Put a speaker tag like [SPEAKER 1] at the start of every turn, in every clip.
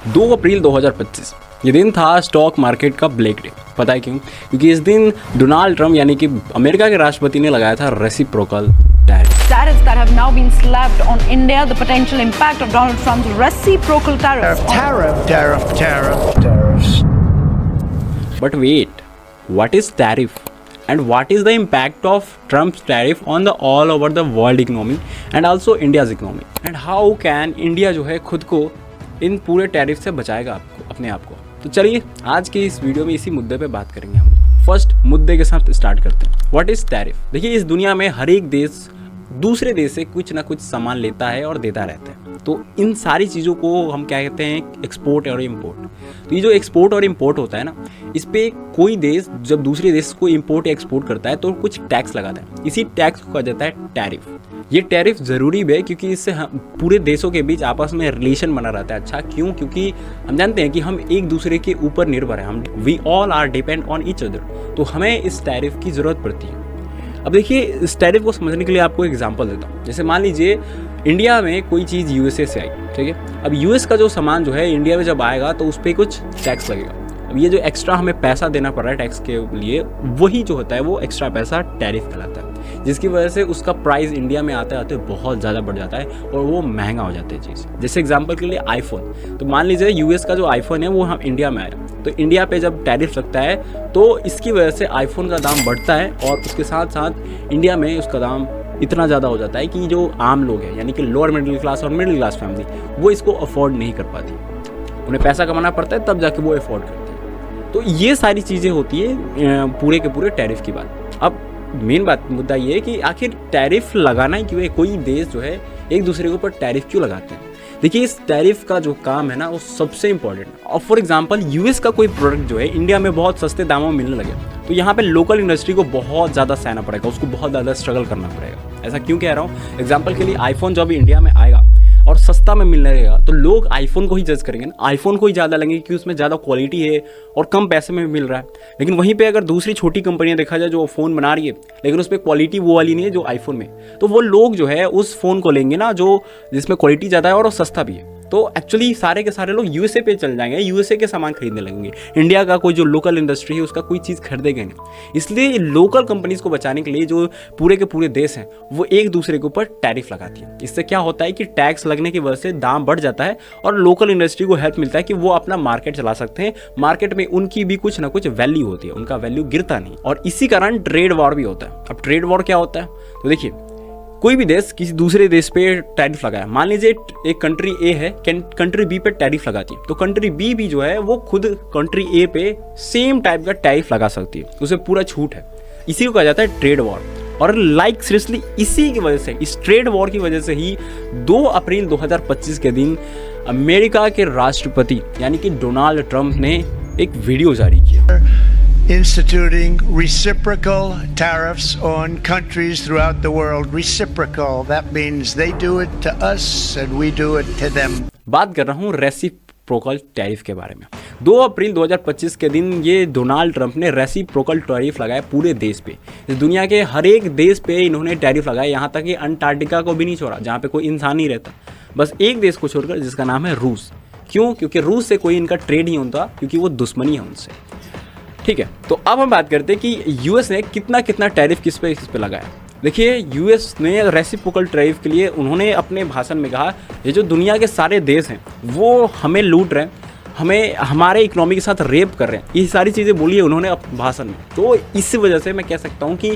[SPEAKER 1] 2 अप्रैल 2025 ये दिन था स्टॉक मार्केट का ब्लैक डे। पता है क्यों? क्योंकि इस दिन डोनाल्ड ट्रंप यानी कि अमेरिका के राष्ट्रपति ने लगाया था reciprocal tariff.
[SPEAKER 2] Tariffs that have now been slapped on India, the potential impact of Donald Trump's reciprocal tariffs.
[SPEAKER 3] Tariffs.
[SPEAKER 1] But wait, what is tariff? And what is the impact of Trump's tariff on the all over the world economy and also India's economy? And how can India जो है खुद को इन पूरे tariff से बचाएगा अपने आप को? तो चलिए आज के इस वीडियो में इसी मुद्दे पे बात करेंगे हम। फर्स्ट मुद्दे के साथ स्टार्ट करते हैं। What is tariff? देखिए, इस दुनिया में हर एक देश दूसरे देश से कुछ ना कुछ सामान लेता है और देता रहता है। तो इन सारी चीज़ों को हम क्या कहते हैं? एक्सपोर्ट और इम्पोर्ट। तो ये जो एक्सपोर्ट और इम्पोर्ट होता है ना, इस पे कोई देश जब दूसरे देश को इम्पोर्ट या एक्सपोर्ट करता है तो कुछ टैक्स लगाता है। इसी टैक्स को कहा जाता है टैरिफ। ये टैरिफ ज़रूरी भी है क्योंकि इससे पूरे देशों के बीच आपस में रिलेशन बना रहता है। अच्छा क्यों? क्योंकि हम जानते हैं कि हम एक दूसरे के ऊपर निर्भर हैं। हम we all are depend on each other. तो हमें इस टैरिफ की ज़रूरत पड़ती है। अब देखिए, इस टैरिफ को समझने के लिए आपको एग्जांपल देता हूँ। जैसे मान लीजिए इंडिया में कोई चीज़ यूएसए से आई, ठीक है। अब यूएस का जो सामान जो है इंडिया में जब आएगा तो उस पर कुछ टैक्स लगेगा। अब ये जो एक्स्ट्रा हमें पैसा देना पड़ रहा है टैक्स के लिए, वही जो होता है वो एक्स्ट्रा पैसा टैरिफ कहलाता है, जिसकी वजह से उसका प्राइस इंडिया में आते आते बहुत ज़्यादा बढ़ जाता है और वो महंगा हो जाता है चीज़। जैसे एग्जांपल के लिए आईफोन। तो मान लीजिए यूएस का जो आईफोन है वो हम इंडिया में आया, तो इंडिया पे जब टैरिफ लगता है तो इसकी वजह से आईफोन का दाम बढ़ता है और उसके साथ साथ इंडिया में उसका दाम इतना ज़्यादा हो जाता है कि जो आम लोग हैं यानी कि लोअर मिडिल क्लास और मिडिल क्लास फैमिली, वो इसको अफोर्ड नहीं कर पाती। उन्हें पैसा कमाना पड़ता है तब जाके वो अफोर्ड करते हैं। तो ये सारी चीज़ें होती है पूरे के पूरे टैरिफ की बात। अब मेन मुद्दा ये है कि आखिर टैरिफ लगाना ही क्यों है? कोई देश जो है एक दूसरे के ऊपर टैरिफ क्यों लगाते हैं? देखिए, इस टैरिफ का जो काम है ना वो सबसे इंपॉर्टेंट है। और फॉर एग्जांपल यूएस का कोई प्रोडक्ट जो है इंडिया में बहुत सस्ते दामों में मिलने लगे तो यहाँ पे लोकल इंडस्ट्री को बहुत ज़्यादा सहना पड़ेगा, उसको बहुत ज़्यादा स्ट्रगल करना पड़ेगा। ऐसा क्यों कह रहा हूँ? एग्जाम्पल के लिए आईफोन जब इंडिया में आएगा और सस्ता में मिलने लगेगा तो लोग आईफोन को ही जज करेंगे ना, आईफोन को ही ज़्यादा लेंगे क्योंकि उसमें ज़्यादा क्वालिटी है और कम पैसे में मिल रहा है। लेकिन वहीं पे अगर दूसरी छोटी कंपनियां देखा जाए जो फ़ोन बना रही है लेकिन उस पर क्वालिटी वो वाली नहीं है जो आईफोन में, तो वो लोग जो है उस फ़ोन को लेंगे ना जो जिसमें क्वालिटी ज़्यादा है और सस्ता भी है। तो एक्चुअली सारे के सारे लोग यूएसए पे चल जाएंगे, यूएसए के सामान खरीदने लगेंगे। इंडिया का कोई जो लोकल इंडस्ट्री है उसका कोई चीज़ खरीदेगा नहीं। इसलिए लोकल कंपनीज को बचाने के लिए जो पूरे के पूरे देश हैं वो एक दूसरे के ऊपर टैरिफ लगाती है। इससे क्या होता है कि टैक्स लगने की वजह से दाम बढ़ जाता है और लोकल इंडस्ट्री को हेल्प मिलता है कि वो अपना मार्केट चला सकते हैं। मार्केट में उनकी भी कुछ ना कुछ वैल्यू होती है, उनका वैल्यू गिरता नहीं और इसी कारण ट्रेड वॉर भी होता है। अब ट्रेड वॉर क्या होता है? तो देखिए, कोई भी देश किसी दूसरे देश पे टैरिफ लगाया, मान लीजिए एक कंट्री ए है, कंट्री बी पे टैरिफ लगाती है, तो कंट्री बी भी जो है वो खुद कंट्री ए पे सेम टाइप का टैरिफ लगा सकती है, उसे पूरा छूट है। इसी को कहा जाता है ट्रेड वॉर। और लाइक सीरियसली इसी की वजह से, इस ट्रेड वॉर की वजह से ही 2 अप्रैल 2025 के दिन अमेरिका के राष्ट्रपति यानी कि डोनाल्ड ट्रंप ने एक वीडियो जारी किया
[SPEAKER 3] Instituting reciprocal tariffs on countries throughout the world. Reciprocal, that means they do it to us and we do it to them.
[SPEAKER 1] बात कर रहा हूँ रेसिप्रोकल टैरिफ के बारे में। 2 अप्रैल 2025 के दिन ये डोनाल्ड ट्रंप ने रेसिप्रोकल टैरिफ लगाया पूरे देश पे। इस दुनिया के हर एक देश पे इन्होंने टैरिफ लगाया, यहाँ तक कि अंटार्कटिका को भी नहीं छोड़ा जहाँ पे कोई इंसान नहीं रहता, बस एक देश को छोड़कर जिसका नाम है रूस। क्यों? क्योंकि रूस से कोई इनका ट्रेड नहीं होता, क्योंकि वो दुश्मनी है उनसे। ठीक है, तो अब हम बात करते हैं कि यूएस ने कितना टैरिफ किस पे लगाया। देखिए, यूएस ने रेसिप्रोकल टैरिफ के लिए उन्होंने अपने भाषण में कहा ये जो दुनिया के सारे देश हैं वो हमें लूट रहे हैं, हमें हमारे इकोनॉमी के साथ रेप कर रहे हैं, ये सारी चीज़ें बोली है उन्होंने अपने भाषण में। तो इस वजह से मैं कह सकता हूँ कि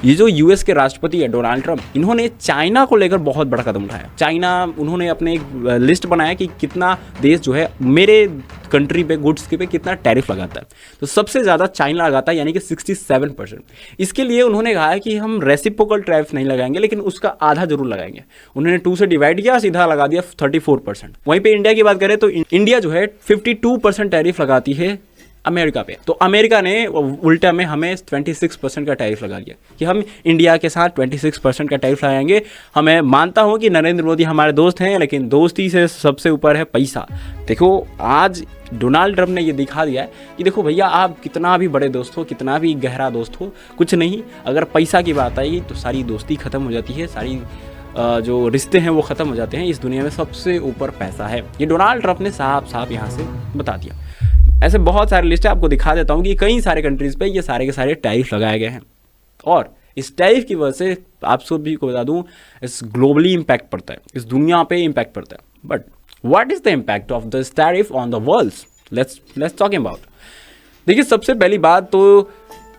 [SPEAKER 1] ये जो यूएस के राष्ट्रपति है डोनाल्ड ट्रंप, इन्होंने चाइना को लेकर बहुत बड़ा कदम उठाया। चाइना, उन्होंने अपने एक लिस्ट बनाया कि कितना देश जो है मेरे कंट्री पे गुड्स के पे कितना टैरिफ लगाता है, तो सबसे ज़्यादा चाइना लगाता है यानी कि 67%। इसके लिए उन्होंने कहा है कि हम रेसिप्रोकल टैरिफ नहीं लगाएंगे लेकिन उसका आधा जरूर लगाएंगे। उन्होंने 2 से डिवाइड किया, सीधा लगा दिया 34%। वहीं पे इंडिया की बात करें तो इंडिया जो है 52% टैरिफ लगाती है अमेरिका पे। तो अमेरिका ने उल्टा में हमें 26% का टैरिफ लगा दिया कि हम इंडिया के साथ 26% का टैरिफ लगाएंगे। हमें मानता हूँ कि नरेंद्र मोदी हमारे दोस्त हैं लेकिन दोस्ती से सबसे ऊपर है पैसा। देखो, आज डोनाल्ड ट्रंप ने ये दिखा दिया है कि देखो भैया, आप कितना भी बड़े दोस्त हो, कितना भी गहरा दोस्त हो, कुछ नहीं, अगर पैसा की बात आई तो सारी दोस्ती ख़त्म हो जाती है, सारी जो रिश्ते हैं वो ख़त्म हो जाते हैं। इस दुनिया में सबसे ऊपर पैसा है, ये डोनाल्ड ट्रंप ने साफ साफ यहाँ से बता दिया। ऐसे बहुत सारे लिस्ट है, आपको दिखा देता हूँ कि कई सारे कंट्रीज़ पे ये सारे के सारे टैरिफ लगाए गए हैं, और इस टैरिफ की वजह से आप सभी को बता दूं इस ग्लोबली इम्पैक्ट पड़ता है, इस दुनिया पे इम्पैक्ट पड़ता है। But what is the impact of this tariff on the world? Let's talk about. देखिए, सबसे पहली बात तो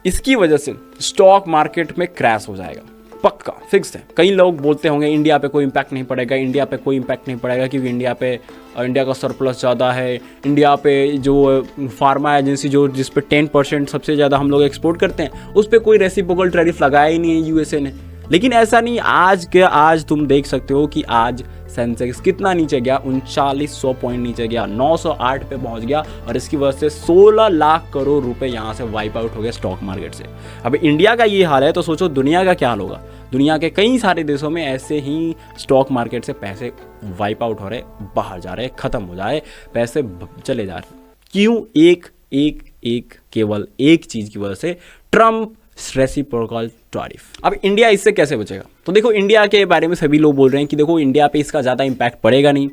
[SPEAKER 1] इसकी वजह से स्टॉक मार्केट में क्रैश हो जाएगा, पक्का फिक्स है। कई लोग बोलते होंगे इंडिया पे कोई इम्पैक्ट नहीं पड़ेगा, इंडिया पे कोई इम्पैक्ट नहीं पड़ेगा क्योंकि इंडिया का सरप्लस ज़्यादा है, इंडिया पे जो फार्मा एजेंसी जो जिस पे 10% सबसे ज़्यादा हम लोग एक्सपोर्ट करते हैं उस पर कोई रेसिप्रोकल टैरिफ लगाया ही नहीं है यूएसए ने। लेकिन ऐसा नहीं, आज तुम देख सकते हो कि आज सेंसेक्स कितना नीचे गया, 3900 पॉइंट नीचे गया, 908 पे पहुंच गया, और इसकी वजह से 16 लाख करोड़ रुपए यहाँ से वाइप आउट हो गए स्टॉक मार्केट से। अब इंडिया का ये हाल है तो सोचो दुनिया का क्या हाल होगा। दुनिया के कई सारे देशों में ऐसे ही स्टॉक मार्केट से पैसे वाइप आउट हो रहे, बाहर जा रहे, खत्म हो जाए, पैसे चले जा रहे। क्यों? केवल एक चीज की वजह से, ट्रम्प रेसिप्रोकल टैरिफ। अब इंडिया इससे कैसे बचेगा? तो देखो, इंडिया के बारे में सभी लोग बोल रहे हैं कि देखो इंडिया पे इसका ज़्यादा इम्पैक्ट पड़ेगा नहीं,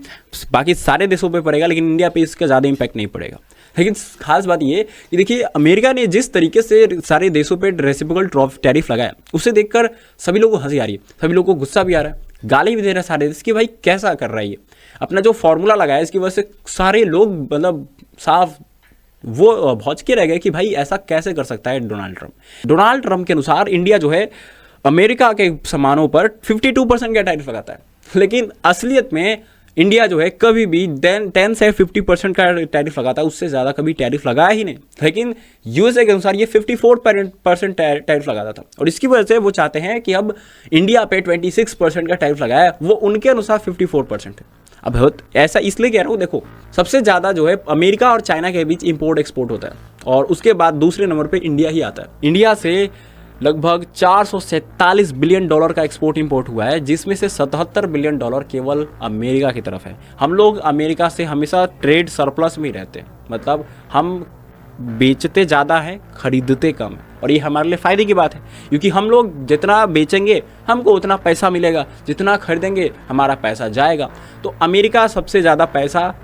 [SPEAKER 1] बाकी सारे देशों पे पड़ेगा, लेकिन इंडिया पे इसका ज़्यादा इम्पैक्ट नहीं पड़ेगा। लेकिन खास बात ये कि देखिए, अमेरिका ने जिस तरीके से सारे देशों पे रेसिप्रोकल टैरिफ लगाया, उसे देखकर सभी लोगों को हंसी आ रही है, सभी लोगों को गुस्सा भी आ रहा है, गाली भी दे रहे हैं सारे देश कि भाई कैसा कर रहा है ये, अपना जो फॉर्मूला लगाया इसकी वजह से सारे लोग मतलब साफ वो भौच के रह गए कि भाई ऐसा कैसे कर सकता है डोनाल्ड ट्रंप के अनुसार इंडिया जो है अमेरिका के सामानों पर 52% का टैरिफ लगाता है, लेकिन असलियत में इंडिया जो है कभी भी 10 से 50% का टैरिफ लगाता है, उससे ज़्यादा कभी टैरिफ लगाया ही नहीं। लेकिन यूएसए के अनुसार ये 54% टैरिफ लगाता था, और इसकी वजह से वो चाहते हैं कि अब इंडिया पे 26% का टैरिफ लगाया है, वो उनके अनुसार 54% है। अब ऐसा इसलिए कह रहा हूँ, देखो सबसे ज़्यादा जो है अमेरिका और चाइना के बीच इंपोर्ट एक्सपोर्ट होता है, और उसके बाद दूसरे नंबर पे इंडिया ही आता है। इंडिया से लगभग 447 बिलियन डॉलर का एक्सपोर्ट इंपोर्ट हुआ है, जिसमें से 77 बिलियन डॉलर केवल अमेरिका की तरफ है। हम लोग अमेरिका से हमेशा ट्रेड सरप्लस में ही रहते हैं, मतलब हम बेचते ज़्यादा हैं, खरीदते कम है, और ये हमारे लिए फ़ायदे की बात है क्योंकि हम लोग जितना बेचेंगे हमको उतना पैसा मिलेगा, जितना खरीदेंगे हमारा पैसा जाएगा। तो अमेरिका सबसे ज़्यादा पैसा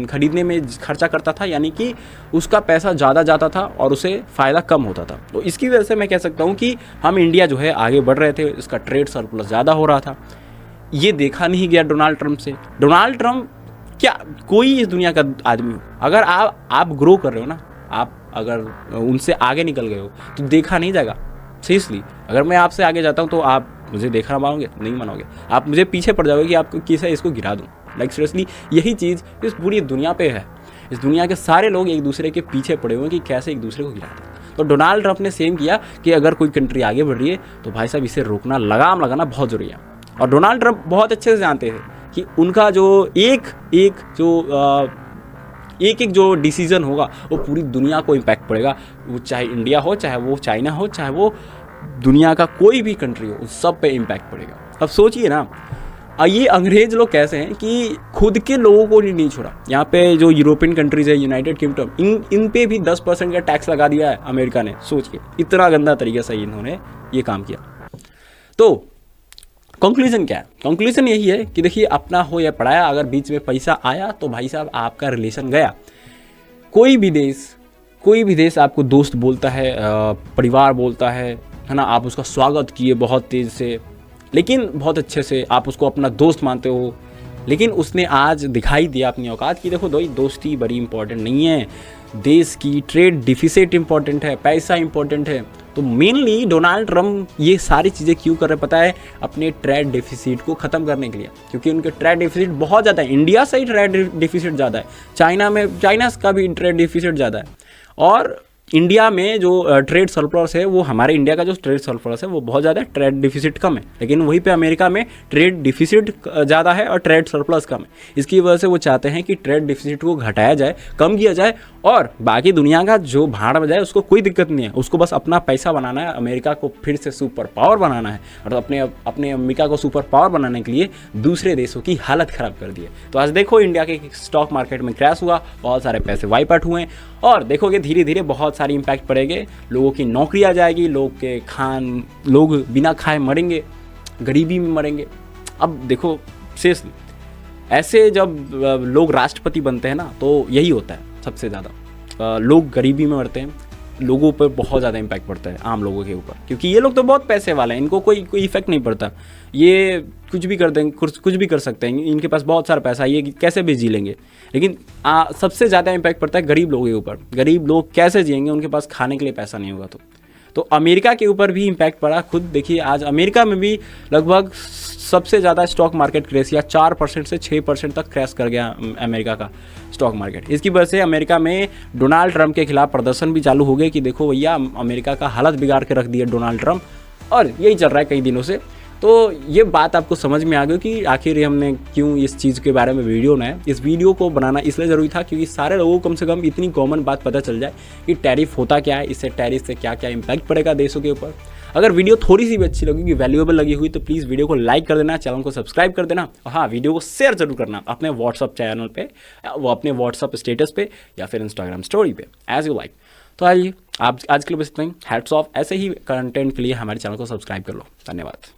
[SPEAKER 1] खरीदने में खर्चा करता था, यानी कि उसका पैसा ज़्यादा जाता था और उसे फ़ायदा कम होता था। तो इसकी वजह से मैं कह सकता हूँ कि हम इंडिया जो है आगे बढ़ रहे थे, इसका ट्रेड सरप्लस ज़्यादा हो रहा था। ये देखा नहीं गया डोनाल्ड ट्रंप से। डोनाल्ड ट्रंप क्या कोई इस दुनिया का आदमी हो, अगर आप ग्रो कर रहे हो ना, आप अगर उनसे आगे निकल गए हो तो देखा नहीं जाएगा। सीरियसली, अगर मैं आपसे आगे जाता हूँ तो आप मुझे देखना मानोगे? नहीं मानोगे, आप मुझे पीछे पड़ जाओगे कि आपको किसे इसको गिरा दूँ। लाइक सीरियसली, यही चीज़ इस पूरी दुनिया पे है। इस दुनिया के सारे लोग एक दूसरे के पीछे पड़े हुए हैं कि कैसे एक दूसरे को गिरा दें। तो डोनाल्ड ट्रंप ने सेम किया कि अगर कोई कंट्री आगे बढ़ रही है तो भाई साहब इसे रोकना, लगाम लगाना बहुत ज़रूरी है। और डोनाल्ड ट्रंप बहुत अच्छे से जानते हैं कि उनका जो एक जो डिसीजन होगा वो पूरी दुनिया को इम्पैक्ट पड़ेगा, वो चाहे इंडिया हो, चाहे वो चाइना हो, चाहे वो दुनिया का कोई भी कंट्री हो, उस सब पे इम्पैक्ट पड़ेगा। अब सोचिए ना, ये अंग्रेज लोग कैसे हैं कि खुद के लोगों को नहीं छोड़ा। यहाँ पे जो यूरोपियन कंट्रीज है, यूनाइटेड किंगडम, इन पे भी 10% का टैक्स लगा दिया है अमेरिका ने। सोचिए, इतना गंदा तरीके से इन्होंने ये काम किया। तो कंक्लूजन क्या है? कंक्लूजन यही है कि देखिए, अपना हो या पढ़ाया, अगर बीच में पैसा आया तो भाई साहब आपका रिलेशन गया। कोई भी देश आपको दोस्त बोलता है, परिवार बोलता है ना, आप उसका स्वागत किए बहुत तेज़ से, लेकिन बहुत अच्छे से आप उसको अपना दोस्त मानते हो, लेकिन उसने आज दिखाई दिया अपनी औकात कि देखो दोस्ती बड़ी इंपॉर्टेंट नहीं है, देश की ट्रेड डिफिसिट इंपॉर्टेंट है, पैसा इंपॉर्टेंट है। तो मेनली डोनाल्ड ट्रंप ये सारी चीज़ें क्यों कर रहे पता है? अपने ट्रेड डिफिसिट को ख़त्म करने के लिए, क्योंकि उनके ट्रेड डिफिसिट बहुत ज़्यादा है। इंडिया से ही ट्रेड डिफिसिट ज़्यादा है, चाइना का भी ट्रेड डिफिसिट ज़्यादा है, और इंडिया में जो ट्रेड सरप्लस है, वो हमारे इंडिया का जो ट्रेड सरप्लस है वो बहुत ज़्यादा है, ट्रेड डिफिसिट कम है। लेकिन वहीं पे अमेरिका में ट्रेड डिफिसिट ज़्यादा है और ट्रेड सरप्लस कम है। इसकी वजह से वो चाहते हैं कि ट्रेड डिफिसिट को घटाया जाए, कम किया जाए, और बाकी दुनिया का जो भाड़ बजाए उसको कोई दिक्कत नहीं है, उसको बस अपना पैसा बनाना है, अमेरिका को फिर से सुपर पावर बनाना है, और अपने अमेरिका को सुपर पावर बनाने के लिए दूसरे देशों की हालत ख़राब कर दी है। तो आज देखो, इंडिया के स्टॉक मार्केट में क्रैश हुआ, बहुत सारे पैसे वाइप आउट हुए, और देखोगे धीरे धीरे बहुत सारी इम्पैक्ट पड़ेंगे, लोगों की नौकरी आ जाएगी, लोग बिना खाए मरेंगे, गरीबी में मरेंगे। अब देखो सीरियसली, ऐसे जब लोग राष्ट्रपति बनते हैं ना तो यही होता है सबसे ज़्यादा, लोग गरीबी में मरते हैं, लोगों पर बहुत ज़्यादा इम्पैक्ट पड़ता है आम लोगों के ऊपर, क्योंकि ये लोग तो बहुत पैसे वाले हैं, इनको कोई इफेक्ट नहीं पड़ता, ये कुछ भी कर देंगे, कुछ भी कर सकते हैं, इनके पास बहुत सारा पैसा है, ये कैसे भी जी लेंगे। लेकिन सबसे ज़्यादा इम्पैक्ट पड़ता है गरीब लोगों के ऊपर, गरीब लोग कैसे जिएंगे, उनके पास खाने के लिए पैसा नहीं होगा। तो अमेरिका के ऊपर भी इम्पैक्ट पड़ा। खुद देखिए आज अमेरिका में भी लगभग सबसे ज़्यादा स्टॉक मार्केट क्रैश किया, 4% से 6% तक क्रैश कर गया अमेरिका का स्टॉक मार्केट। इसकी वजह से अमेरिका में डोनाल्ड ट्रंप के खिलाफ प्रदर्शन भी चालू हो गए कि देखो भैया अमेरिका का हालत बिगाड़ के रख दिया डोनाल्ड ट्रंप, और यही चल रहा है कई दिनों से। तो ये बात आपको समझ में आ गई कि आखिर ये हमने क्यों इस चीज़ के बारे में वीडियो बनाया। इस वीडियो को बनाना इसलिए ज़रूरी था क्योंकि सारे लोगों को कम से कम इतनी कॉमन बात पता चल जाए कि टैरिफ होता क्या है, इससे टैरिफ से क्या क्या इम्पैक्ट पड़ेगा देशों के ऊपर। अगर वीडियो थोड़ी सी भी अच्छी लगेगी, वैल्यूएबल लगी हुई, तो प्लीज़ वीडियो को लाइक कर देना, चैनल को सब्सक्राइब कर देना, और हाँ वीडियो को शेयर जरूर करना अपने व्हाट्सअप चैनल पे, वो अपने व्हाट्सअप स्टेटस पे या फिर इंस्टाग्राम स्टोरी पे, एज यू लाइक। तो आइए आज के लिए बस इतना ही। हैट्स ऑफ, ऐसे ही कंटेंट के लिए हमारे चैनल को सब्सक्राइब कर लो। धन्यवाद।